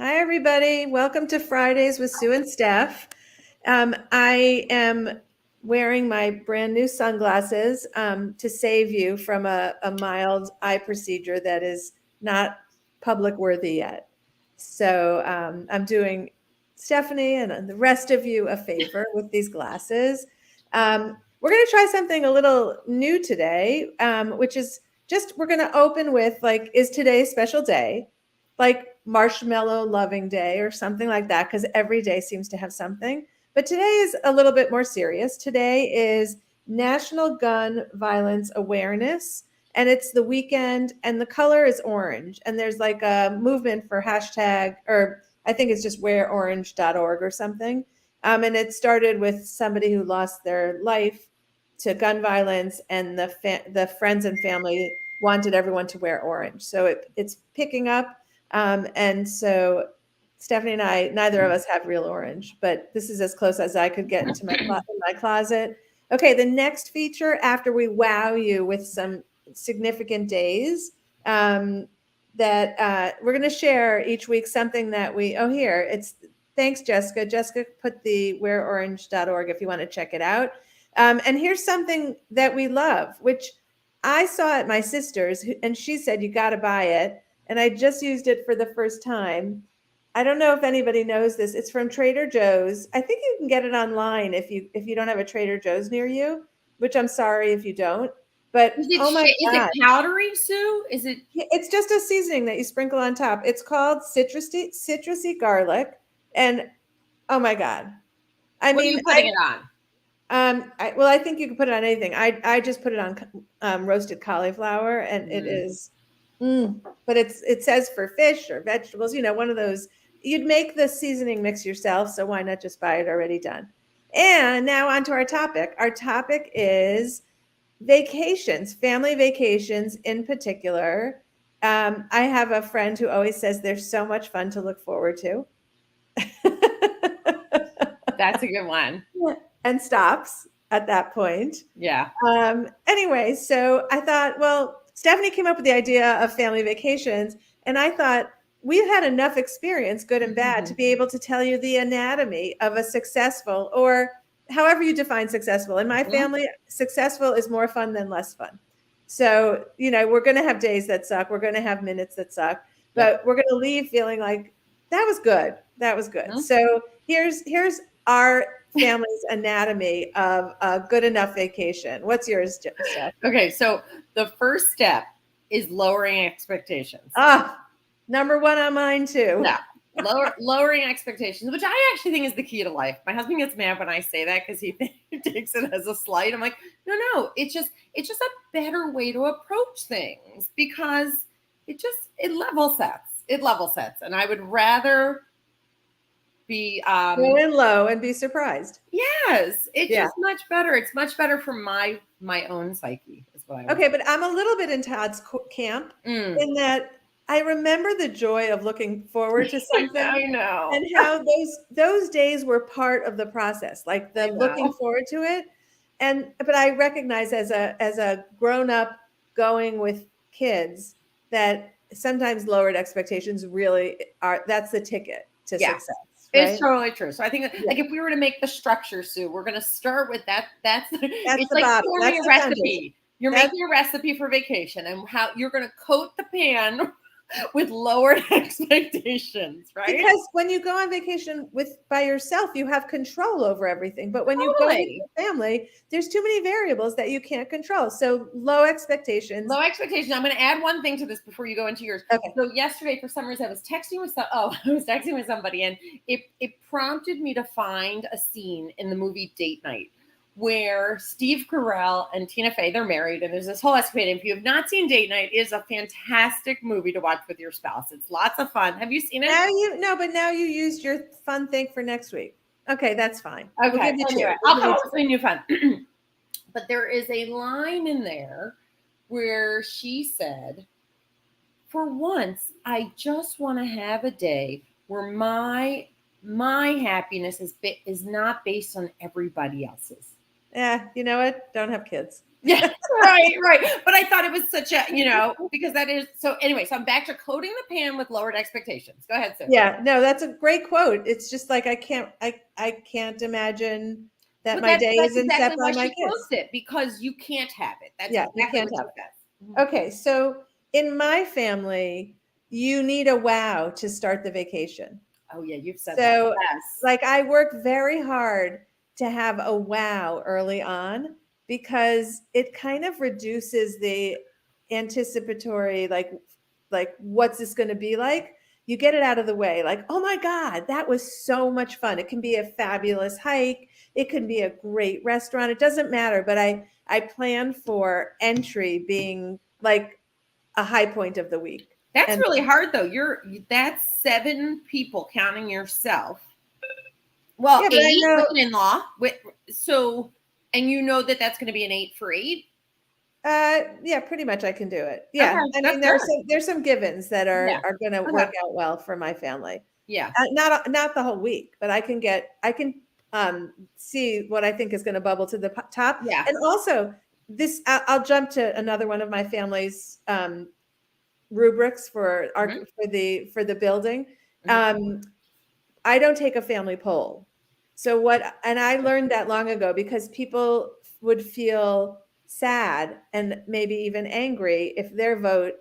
Hi, everybody. Welcome to Fridays with Sue and Steph. I am wearing my brand new sunglasses to save you from a mild eye procedure that is not public worthy yet. So I'm doing Stephanie and the rest of you a favor with these glasses. We're going to try something a little new today, which is just we're going to open with like, is today a special day? Like marshmallow loving day or something like that, because every day seems to have something. But today is a little bit more serious. Today is National Gun Violence Awareness, and it's the weekend, and the color is orange. And there's like a movement for hashtag, or I think it's just wearorange.org or something. And it started with somebody who lost their life to gun violence, and the friends and family wanted everyone to wear orange. So it's picking up, and so Stephanie and I, neither of us have real orange, but this is as close as I could get into my closet. Okay, the next feature after we wow you with some significant days, that we're going to share each week something that here, it's, thanks, Jessica. Jessica put the wearorange.org if you want to check it out. And here's something that we love, which I saw at my sister's, and she said, you got to buy it. And I just used it for the first time. I don't know if anybody knows this. It's from Trader Joe's. I think you can get it online if you don't have a Trader Joe's near you, which I'm sorry if you don't. But oh my Is God, it powdery, Sue? Is it? it's just a seasoning that you sprinkle on top. It's called citrusy garlic, and oh my God, I What are mean, you putting it on? well, I think you can put it on anything. I just put it on roasted cauliflower, and it is, but it says for fish or vegetables, one of those. You'd make the seasoning mix yourself, so why not just buy it already done? And now on to our topic. Our topic is vacations, family vacations in particular. I have a friend who always says they're so much fun to look forward to. That's a good one. And stops at that point. Yeah. Anyway, so I thought, well, Stephanie came up with the idea of family vacations, and I thought we've had enough experience, good and bad, to be able to tell you the anatomy of a successful, or however you define successful. In my family, successful is more fun than less fun. So, we're going to have days that suck. We're going to have minutes that suck, but we're going to leave feeling like that was good. That was good. So here's our family's anatomy of a good enough vacation. What's yours, Steph? Okay, so the first step is lowering expectations. Number one on mine too. Yeah. Lowering expectations, which I actually think is the key to life. My husband gets mad when I say that because he takes it as a slight. I'm like, no, it's just a better way to approach things because it level sets. It level sets, and I would rather be go in low and be surprised. Yes, it's just much better. It's much better for my own psyche. Is what I okay, but I'm a little bit in Todd's camp in that I remember the joy of looking forward to something. I know. And how those days were part of the process, like the looking forward to it. But I recognize as a grown up going with kids that sometimes lowered expectations really that's the ticket to success. Right? It's totally true. So I think like if we were to make the structure, Sue, we're going to start with that. It's like bottom. forming a recipe. You're making a recipe for vacation, and how you're going to coat the pan with lowered expectations, right? Because when you go on vacation by yourself, you have control over everything. But when you go with your family, there's too many variables that you can't control. So low expectations. Low expectations. I'm going to add one thing to this before you go into yours. Okay. So yesterday, for some reason, I was texting with somebody, and it prompted me to find a scene in the movie Date Night where Steve Carell and Tina Fey, they're married, and there's this whole escapade. And if you have not seen Date Night, it is a fantastic movie to watch with your spouse. It's lots of fun. Have you seen it? But now you used your fun thing for next week. Okay, that's fine. Okay, anyway, I'll come up with something new fun. But there is a line in there where she said, "For once, I just want to have a day where my happiness is not based on everybody else's." You know what? Don't have kids. Yeah, right. But I thought it was such a, because that is so. Anyway, so I'm back to coating the pan with lowered expectations. Go ahead, Sue. Yeah, no, that's a great quote. It's just like I can't imagine that But my day that's isn't set exactly by why my she quotes kids. it, because you can't have it. That's Yeah, you exactly can't what she have it. says. Okay, so in my family, you need a wow to start the vacation. Oh yeah, you've said that. So, Yes. like, I work very hard to have a wow early on because it kind of reduces the anticipatory, like what's this going to be like? You get it out of the way, like, oh my God, that was so much fun. It can be a fabulous hike. It can be a great restaurant. It doesn't matter, but I plan for entry being like a high point of the week. That's And really hard though. That's 7 people counting yourself. Well, yeah, but 8 I know, with an in-law. So, and you know that that's going to be an 8 for 8. yeah, pretty much I can do it. Yeah. Okay, I that's mean, good. there's some givens that Yeah. are going to Okay. work out well for my family. Yeah. Not the whole week, but I can see what I think is going to bubble to the top. Yeah. And also this, I'll jump to another one of my family's rubrics for our Mhm. for the building. Mhm. I don't take a family poll. And I learned that long ago because people would feel sad and maybe even angry if their vote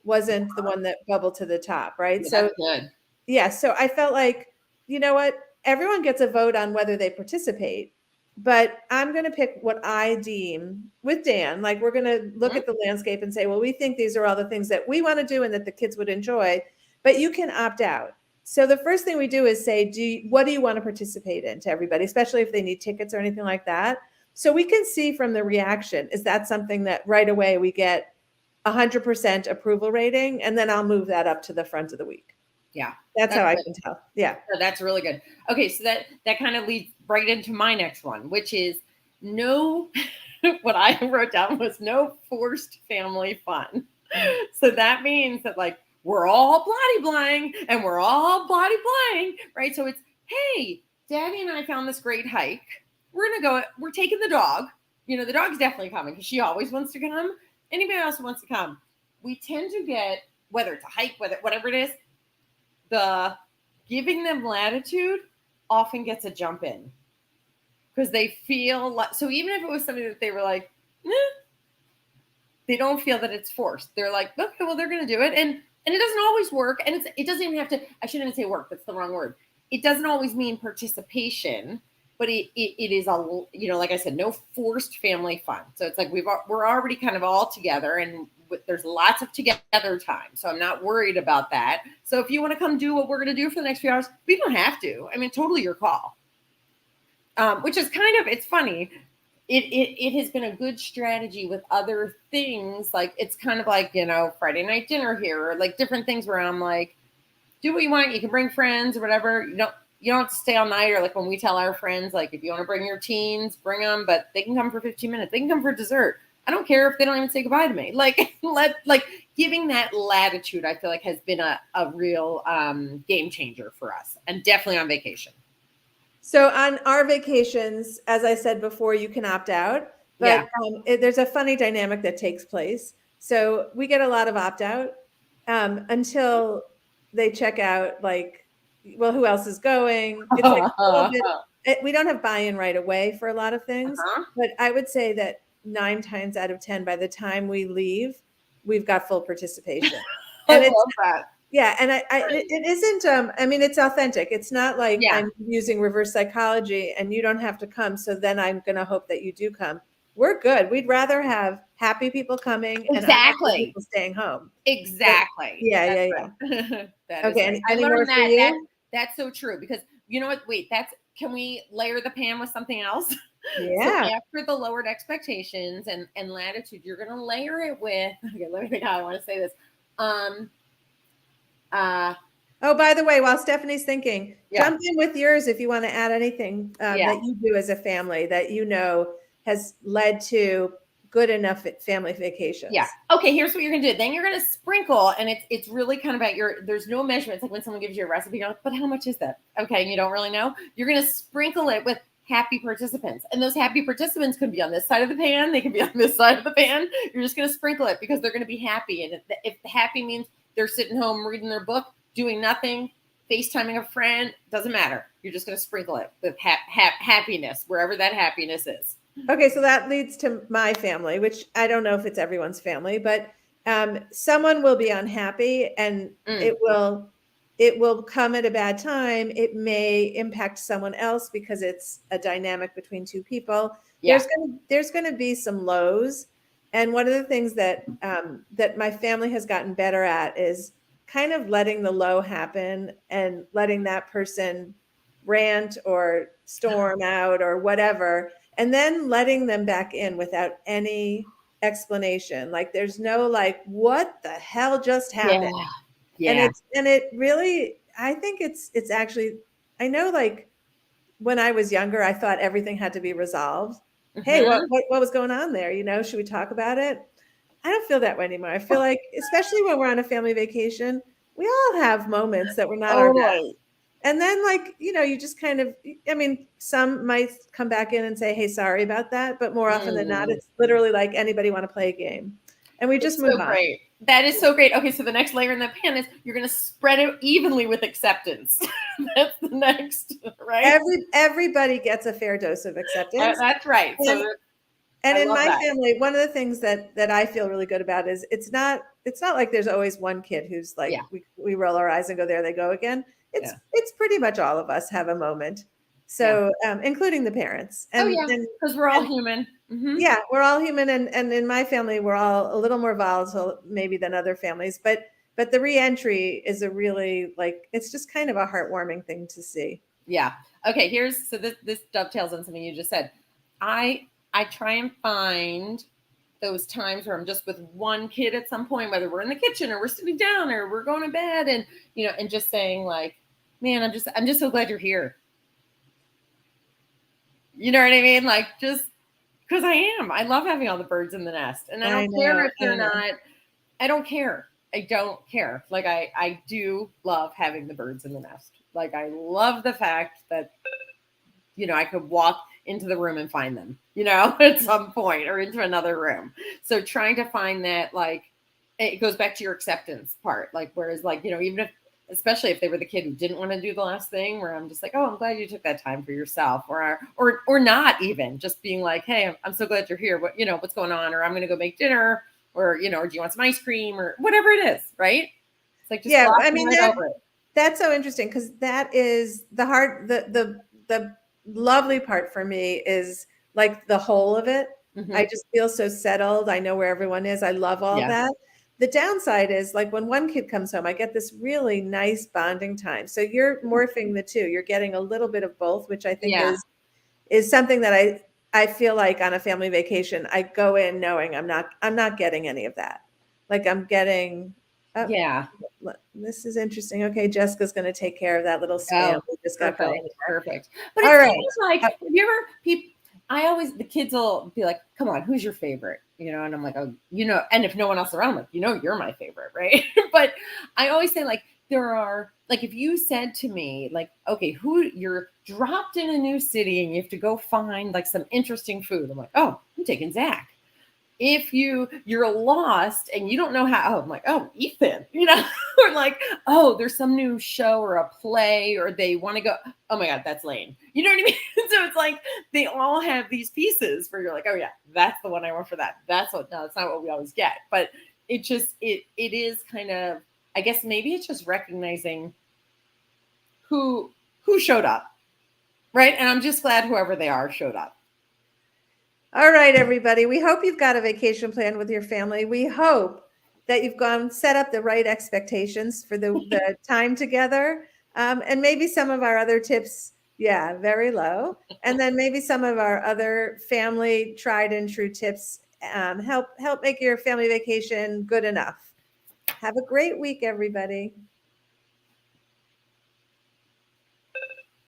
wasn't the one that bubbled to the top, right? Yeah, So that's good. yeah, so I felt like, you know what? Everyone gets a vote on whether they participate, but I'm going to pick what I deem with Dan. Like, we're going to look Mhm. at the landscape and say, well, we think these are all the things that we want to do and that the kids would enjoy, but you can opt out. So the first thing we do is say, what do you want to participate in, to everybody, especially if they need tickets or anything like that. So we can see from the reaction, is that something that right away we get 100% approval rating, and then I'll move that up to the front of the week. Yeah. That's how I good. can tell. Yeah. No, that's really good. Okay, so that kind of leads right into my next one, which is no. What I wrote down was no forced family fun. So that means that, like, we're all bloody blying and we're all bloody blying, right? So it's, hey, Daddy and I found this great hike. We're taking the dog. The dog's definitely coming because she always wants to come. Anybody else who wants to come. We tend to get, whether it's a hike, whatever it is, the giving them latitude often gets a jump in because they feel like, so even if it was something that they were like, they don't feel that it's forced. They're like, okay, well, they're going to do it. And it doesn't always work. And it doesn't even have to, I shouldn't even say work. That's the wrong word. It doesn't always mean participation, but it is like I said, no forced family fun. So it's like we're already kind of all together and there's lots of together time. So I'm not worried about that. So if you want to come do what we're going to do for the next few hours, we don't have to. I mean, totally your call. Which is kind of, it's funny. It has been a good strategy with other things. Like, it's kind of like, Friday night dinner here, or like different things where I'm like, do what you want. You can bring friends or whatever. You don't have to stay all night. Or like when we tell our friends, like, if you want to bring your teens, bring them, but they can come for 15 minutes. They can come for dessert. I don't care if they don't even say goodbye to me. Like, giving that latitude, I feel like has been a real game changer for us, and definitely on vacation. So on our vacations, as I said before, you can opt out, but there's a funny dynamic that takes place. So we get a lot of opt out until they check out, like, well, who else is going? It's like a little bit, we don't have buy-in right away for a lot of things, but I would say that 9 times out of 10, by the time we leave, we've got full participation. And I love that. Yeah, and it isn't. I mean, it's authentic. It's not like I'm using reverse psychology, and you don't have to come. So then I'm going to hope that you do come. We're good. We'd rather have happy people coming and unhappy people staying home. Exactly. Yeah. Okay. I Any learned more for you? That's so true, because you know what? Wait, can we layer the pan with something else? Yeah. So after the lowered expectations and latitude, you're going to layer it with. Okay, let me think how I want to say this. Oh, by the way, while Stephanie's thinking, jump in with yours if you want to add anything that you do as a family that has led to good enough family vacations. Yeah. Okay, here's what you're going to do. Then you're going to sprinkle, and it's really kind of about there's no measurement. It's like when someone gives you a recipe, you're like, but how much is that? Okay, and you don't really know. You're going to sprinkle it with happy participants. And those happy participants can be on this side of the pan. They can be on this side of the pan. You're just going to sprinkle it because they're going to be happy. And if happy means they're sitting home reading their book, doing nothing, FaceTiming a friend, doesn't matter. You're just going to sprinkle it with happiness, wherever that happiness is. Okay, so that leads to my family, which I don't know if it's everyone's family, but someone will be unhappy and it will come at a bad time. It may impact someone else because it's a dynamic between two people. Yeah. There's going to be some lows. And one of the things that that my family has gotten better at is kind of letting the low happen and letting that person rant or storm out or whatever, and then letting them back in without any explanation. Like there's no like, what the hell just happened? Yeah. And it really, I think it's actually, I know like when I was younger, I thought everything had to be resolved. Hey, what was going on there? You know, should we talk about it? I don't feel that way anymore. I feel like, especially when we're on a family vacation, we all have moments that we're not our best. And then like, you know, you just kind of, I mean, some might come back in and say, hey, sorry about that. But more often than not, it's literally like, anybody want to play a game? And we just move on. Great. That is so great. Okay, so the next layer in the pan is you're going to spread it evenly with acceptance. That's the next, right? Everybody gets a fair dose of acceptance. That's right. And in my family, one of the things that I feel really good about is it's not like there's always one kid who's like, we roll our eyes and go, there they go again. It's pretty much all of us have a moment. So, including the parents. And because we're all human. Mm-hmm. Yeah, we're all human. And in my family, we're all a little more volatile maybe than other families, but the reentry is a really like, it's just kind of a heartwarming thing to see. Yeah. Okay. This dovetails on something you just said. I try and find those times where I'm just with one kid at some point, whether we're in the kitchen or we're sitting down or we're going to bed, and you know, and just saying like, man, I'm just so glad you're here. You know what I mean? Like, just because I love having all the birds in the nest, and I don't care if they're not. I don't care. I don't care. Like I do love having the birds in the nest. Like I love the fact that, you know, I could walk into the room and find them, you know, at some point, or into another room. So trying to find that, like, it goes back to your acceptance part. Like, whereas like, you know, even if, especially if they were the kid who didn't want to do the last thing, where I'm just like, oh, I'm glad you took that time for yourself, or not even just being like, hey, I'm so glad you're here. What, you know, what's going on? Or I'm going to go make dinner, or, you know, or do you want some ice cream, or whatever it is. Right. It's like, just I mean, that's so interesting. Cause that is the lovely part for me is like the whole of it. Mm-hmm. I just feel so settled. I know where everyone is. I love all that. The downside is like when one kid comes home, I get this really nice bonding time. So you're morphing the two. You're getting a little bit of both, which I think is something that I feel like on a family vacation, I go in knowing I'm not getting any of that. Like I'm getting, this is interesting. Okay, Jessica's going to take care of that little spam. We just got going. Perfect. But it's like, have you ever the kids will be like, come on, who's your favorite? You know, and I'm like, oh, you know, and if no one else around, I'm like, you know, you're my favorite, right? But I always say, like, there are, like, if you said to me, like, okay, you're dropped in a new city and you have to go find like some interesting food, I'm like, oh, I'm taking Zach. If you're lost and you don't know how, I'm like, oh, Ethan, you know, or like, oh, there's some new show or a play, or they want to go, oh my God, that's Lane. You know what I mean? So it's like, they all have these pieces where you're like, oh yeah, that's the one I want for that. That's not what we always get. But it just, it is kind of, I guess maybe it's just recognizing who showed up. Right. And I'm just glad whoever they are showed up. All right, everybody. We hope you've got a vacation plan with your family. We hope that you've set up the right expectations for the time together. And maybe some of our other tips, very low. And then maybe some of our other family tried and true tips help make your family vacation good enough. Have a great week, everybody.